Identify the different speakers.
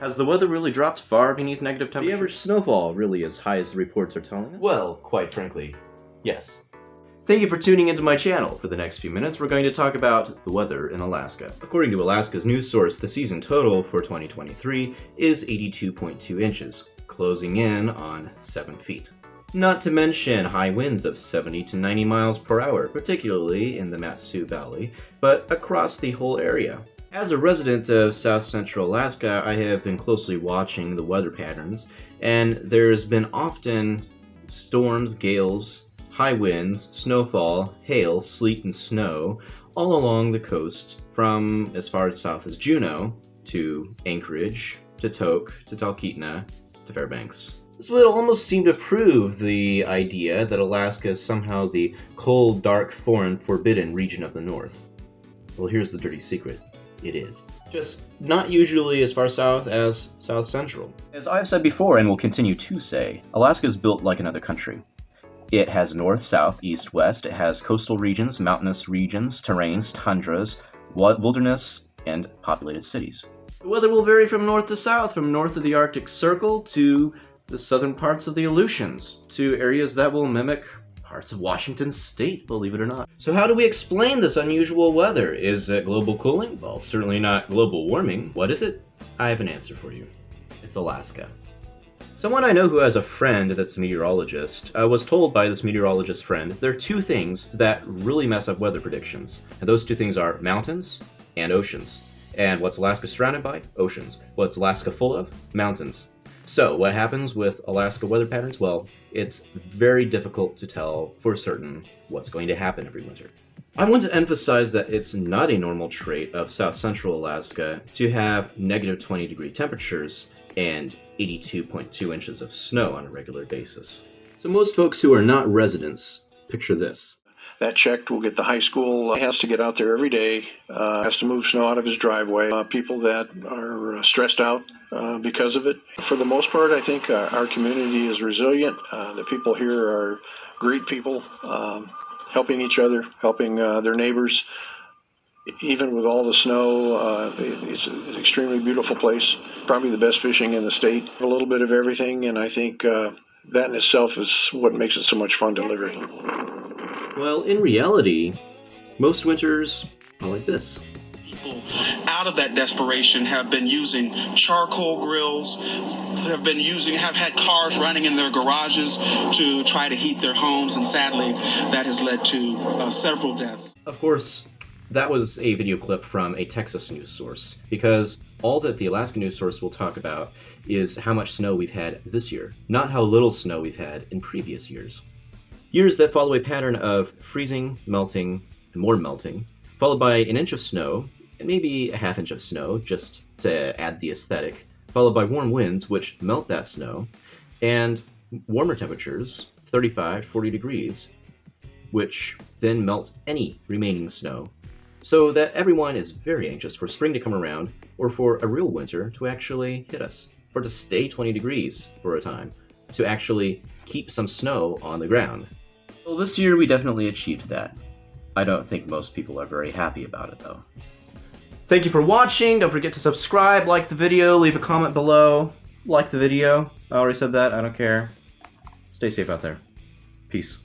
Speaker 1: Has the weather really dropped far beneath negative temperatures?
Speaker 2: The average snowfall really as high as the reports are telling us?
Speaker 1: Well, quite frankly, yes. Thank you for tuning into my channel. For the next few minutes, we're going to talk about the weather in Alaska. According to Alaska's news source, the season total for 2023 is 82.2 inches, closing in on 7 feet. Not to mention high winds of 70 to 90 miles per hour, particularly in the Mat-Su Valley, but across the whole area. As a resident of South Central Alaska, I have been closely watching the weather patterns, and there's been often storms, gales, high winds, snowfall, hail, sleet, and snow all along the coast from as far south as Juneau to Anchorage to Tok to Talkeetna to Fairbanks. This would almost seem to prove the idea that Alaska is somehow the cold, dark, foreign, forbidden region of the North. Well, here's the dirty secret. It is. Just not usually as far south as South Central. As I've said before and will continue to say, Alaska is built like another country. It has north, south, east, west. It has coastal regions, mountainous regions, terrains, tundras, wilderness, and populated cities. The weather will vary from north to south, from north of the Arctic Circle to the southern parts of the Aleutians, to areas that will mimic parts of Washington state, believe it or not. So how do we explain this unusual weather? Is it global cooling? Well, certainly not global warming. What is it? I have an answer for you. It's Alaska. Someone I know who has a friend that's a meteorologist was told by this meteorologist friend there are two things that really mess up weather predictions. And those two things are mountains and oceans. And what's Alaska surrounded by? Oceans. What's Alaska full of? Mountains. So what happens with Alaska weather patterns? Well, it's very difficult to tell for certain what's going to happen every winter. I want to emphasize that it's not a normal trait of South Central Alaska to have negative 20-degree temperatures and 82.2 inches of snow on a regular basis. So most folks who are not residents, picture this.
Speaker 3: That checked, we'll get the high school, has to get out there every day, has to move snow out of his driveway. People that are stressed out because of it. For the most part, I think our community is resilient. The people here are great people, helping each other, helping their neighbors. Even with all the snow, it's an extremely beautiful place. Probably the best fishing in the state. A little bit of everything, and I think that in itself is what makes it so much fun to live here.
Speaker 1: Well, in reality, most winters are like this.
Speaker 4: People out of that desperation have been using charcoal grills, have had cars running in their garages to try to heat their homes, and sadly, that has led to several deaths.
Speaker 1: Of course, that was a video clip from a Texas news source, because all that the Alaska news source will talk about is how much snow we've had this year, not how little snow we've had in previous years. Years that follow a pattern of freezing, melting, and more melting, followed by an inch of snow, and maybe a half inch of snow, just to add the aesthetic, followed by warm winds, which melt that snow, and warmer temperatures, 35, 40 degrees, which then melt any remaining snow, so that everyone is very anxious for spring to come around, or for a real winter to actually hit us, for it to stay 20 degrees for a time, to actually keep some snow on the ground. Well, this year we definitely achieved that. I don't think most people are very happy about it, though. Thank you for watching. Don't forget to subscribe, like the video, leave a comment below. Like the video. I already said that. I don't care. Stay safe out there. Peace.